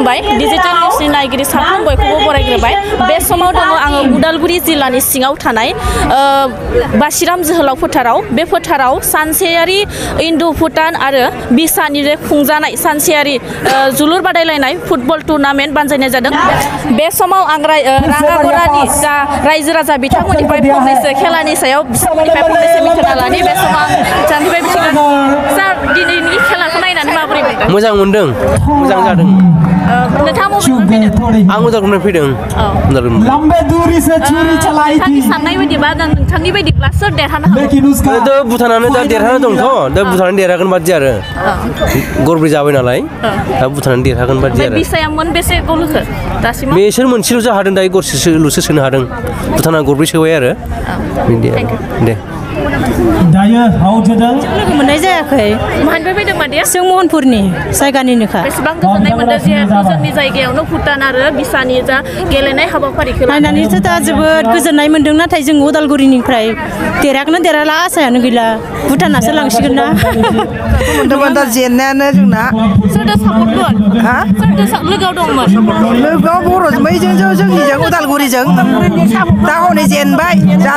Digital न्यूजनि नायगिरि साफ्रोम बयखौबो बरायग्रोबाय बे समाव दङ आङो उदालगुरि जिल्लानि सिङाव थानाय बासिराम जोहोलाव फोथाराव बे फोथाराव सानसेयारि इन्डु भुटान आरो बिसानि खुंजानाय सानसेयारि जोलुर बादायलायनाय फुटबल टुर्नामेन्ट बानजायनाय जादों बे समाव आं राङागरानि जा रायजो राजा बिथांमोननिफ्राय फंनैसो खेलानि सायाव बिथांमोननिफ्राय फंनैसो मिथिना लानि बे समाव आं बिथांनिफ्राय मिथिगोन सार दिनैनि खेलाखौ नायनानै माबोरै मोनदों मोजां मोनदों मोजां जादों नोंथाङा बबेनिफ्राय फैदों आं उदालगुरिनिफ्राय फैदों नोंथांनि साननाय बायदिबा नोंथांनि बायदिब्ला सोर देरहानो हागौ भुटानानो दा देरहाना दंथ' दा भुटानानो देरहागोन बादि आरो गरब्रै जाबाय नालाय दा भुटानानो देरहागोन बादि आरो बिसाया मोनबेसे गल होखो दासिमाव बेसोर मोनसेल'सो हादों दायो गरसेल'सो सोनो हादों भुटाना गरब्रै सोबाय आरो दे दायो आउट जादों लोगो मोननाय जायाखै माहानिफ्राय फैदों मादैया जों महनपुरनि जायगानिनोखा बेसेबां गोजोननाय मोनदों जिहेतु जोंनि जायगायावनो भुटान आरो बिसानि जा गेलेनाय हाबाफारिखौ नायनानैथ' दा जोबोद गोजोननाय मोनदों नाथाय जों उदालगुरिनिफ्राय देरहागोन देरहाला आसायानो गैला भुटानासो लांसिगोन ना मोनदोंमोन दा जेननायानो जोंना सोरदो सापर्ट हा सोरदो लोगोआव दंमोन लोगोआव बर'जों जोंनिजों उदालगुरिजों दा हनै जेनबाय दा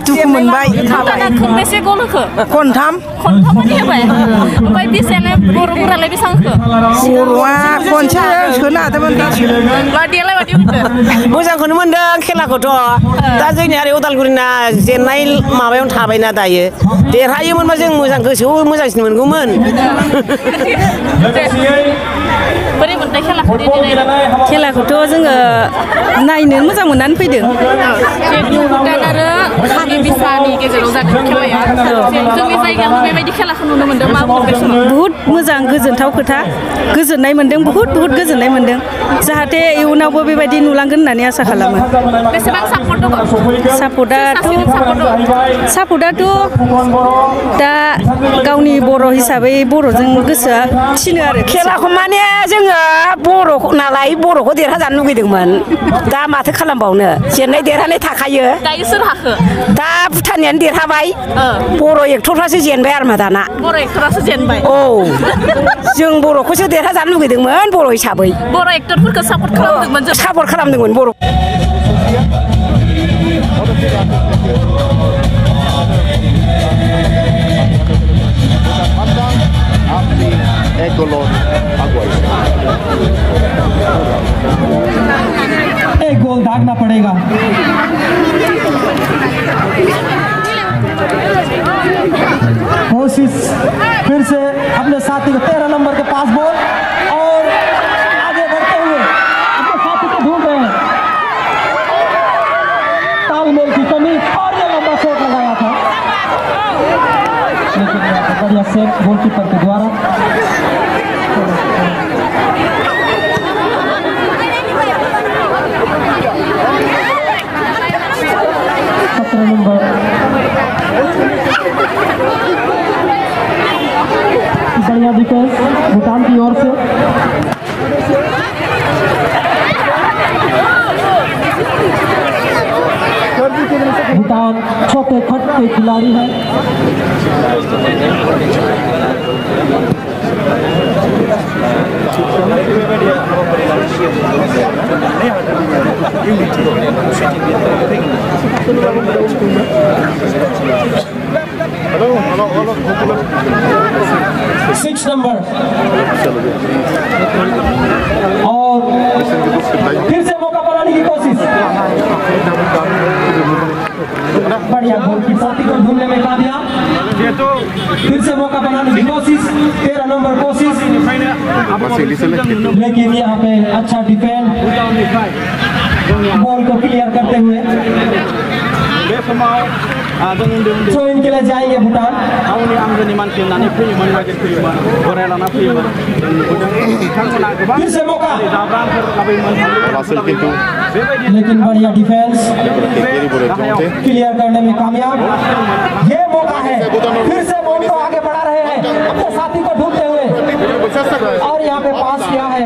दुखु मोनबाय भुटाना खनबेसे गल होखो खनथाम खनथामानो होबाय ओमफ्राय बिसायालाय बर'फोरालाय बेसेबां होखो बर'आ खनसे सोनो हादोंमोन दा बादियालाय बादि मोनदों मोजांखौनो मोनदों खेलाखौथ' दा जोंनि आरो उदालगुरिना जेननाय माबायावनो थाबायना दायो देरहायोमोनबा जों मोजां गोसोआव मोजांसिन मोनगौमोन बोरै मोननाय खेलाखौथ' जोङो नायनो मोजां मोननानै फैदों भुटान आरो बिसानि गेजेराव जादों खेलाया जोंनि जायगायाव बेबायदि खेलाखौ नुनो मोनदों मा बुङो बे समाव बुहुद मोजां गोजोनथाव खोथा गोजोननाय मोनदों बुहुद गोजोननाय मोनदों जाहाथे इयुनावबो बेबायदि नुलांगोन होननानै आसा खालामो बेसेबां सापर्ट दङ सापर्टआथ' दा गावनि बर' हिसाबै बर'जों गोसोआ थिनो आरो खेलाखौ माने जोङो बर' नालाय बर'खौ देरहाजानो लुगैदोंमोन दा माथो खालामबावनो जेननाय देरहानाय थाखायो दायो सोर हाखो दा भुटानियानो देरहाबाय बर' एक्टरफ्रासो जेनबाय आरो मा दाना बर' एक्टरासो जेनबाय औ जों बर'खौसो देरहाजानो लुगैदोंमोन बर' हिसाबै बर' एक्टरफोरखौ सापर्ट खालामदोंमोन बर' एक गोल दागना पड़ेगा कोशिश फिर से अपने साथी को 13 नंबर के पास बॉल और आगे बढ़ते हुए अपने साथी को ढूंढ रहे हैं तालमेल की कमी और ये लंबा शॉट लगाया था लेकिन बढ़िया सेव गोलकीपर के द्वारा 17 नंबर बढ़िया डिफेंस भूटान की ओर से भूटान छोटे खट के खिलाड़ी है सिक्स नंबर और फिर से मौका बनाने की कोशिश बढ़िया गोल की साथी को ढूंढने में कामयाब फिर से मौका बनाने की कोशिश 13 नंबर कोशिश लेकिन यहाँ पे अच्छा डिफेंड बॉल को क्लियर करते हुए थ्रो इन के लिए जाएंगे भूटान फिर से मौका लेकिन बढ़िया डिफेंस क्लियर करने में कामयाब ये मौका है फिर से बॉल को आगे बढ़ा रहे हैं अपने साथी को ढूंढते हुए और यहाँ पे पास किया है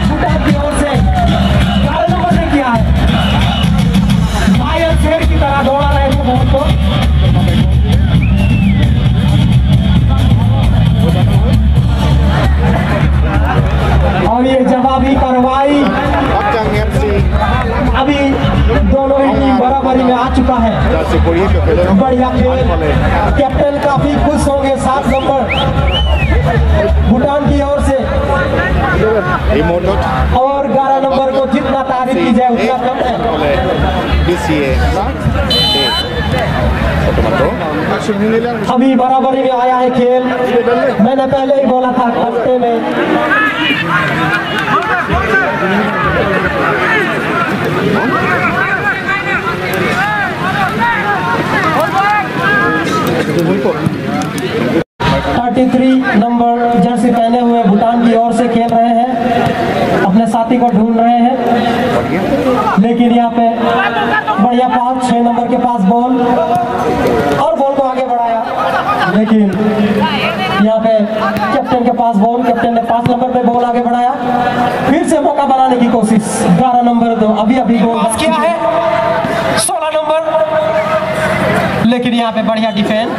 भूटान की ओर से किया है बराबरी में आ चुका है। बढ़िया खेल, कैप्टन काफी खुश होंगे। 7 नंबर भूटान की ओर से और 11 नंबर को जितना तारीफ की जाए उतना कम है। अभी बराबरी में आया है खेल। मैंने पहले ही बोला था हफ्ते में नंबर जर्सी पहने हुए भूटान की ओर से खेल रहे हैं, अपने साथी को ढूंढ रहे हैं। लेकिन यहाँ पे बढ़िया पास, 6 नंबर के पास बॉल और बॉल को आगे बढ़ाया, लेकिन यहाँ पे कैप्टन के पास बॉल, कैप्टन ने 5 नंबर पे बॉल आगे बढ़ाया। फिर से मौका बनाने की कोशिश। 11 नंबर तो अभी गोल किया है। 16 नंबर, लेकिन यहाँ पे बढ़िया डिफेंस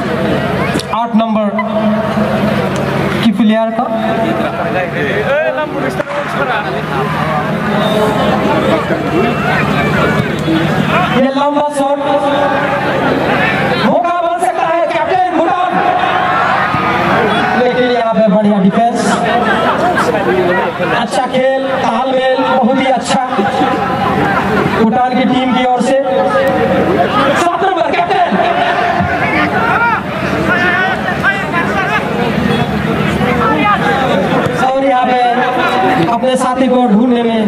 8 नंबर की प्लेयर का। ये लंबा शॉट मौका बन सकता है कैप्टन भूटान, लेकिन यहाँ पे बढ़िया डिफेंस, अच्छा खेल, तालमेल बहुत ही अच्छा भूटान की टीम की ओर से। 7 नंबर कैप्टन, और यहाँ पे अपने साथी को ढूंढने में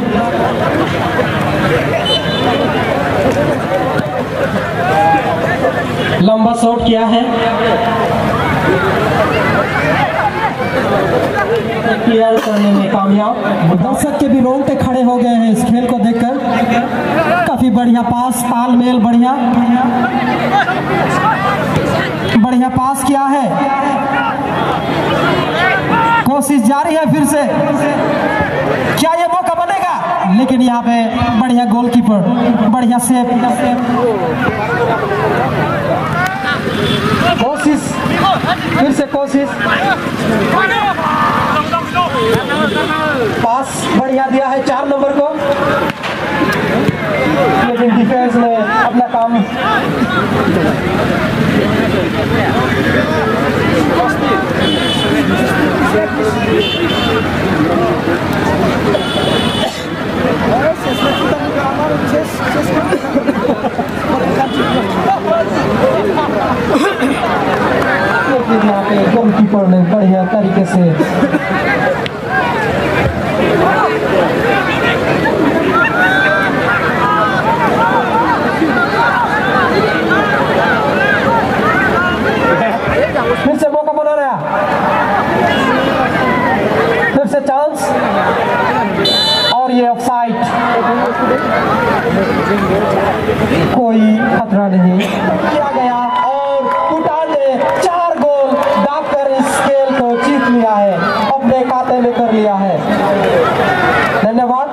लंबा शॉट किया है। क्लियर करने में कामयाब। दर्शक के भी रोंगटे खड़े हो गए हैं इस खेल को देखकर। काफी बढ़िया पास, तालमेल बढ़िया पास किया है। कोशिश जारी है फिर से, क्या ये मौका बनेगा? लेकिन यहाँ पे बढ़िया गोलकीपर, बढ़िया सेव, कोशिश, फिर से कोशिश, पास बढ़िया दिया है 4 नंबर को, लेकिन डिफेंस ने अपना काम यहाँ पे गोलकीपर ने बढ़िया तरीके से फिर से मौका बना रहा, फिर से चांस, और ये ऑफसाइड, कोई खतरा नहीं किया गया और भूटान ने 4 गोल दागकर इस खेल को जीत लिया है, अपने खाते में कर लिया है। धन्यवाद।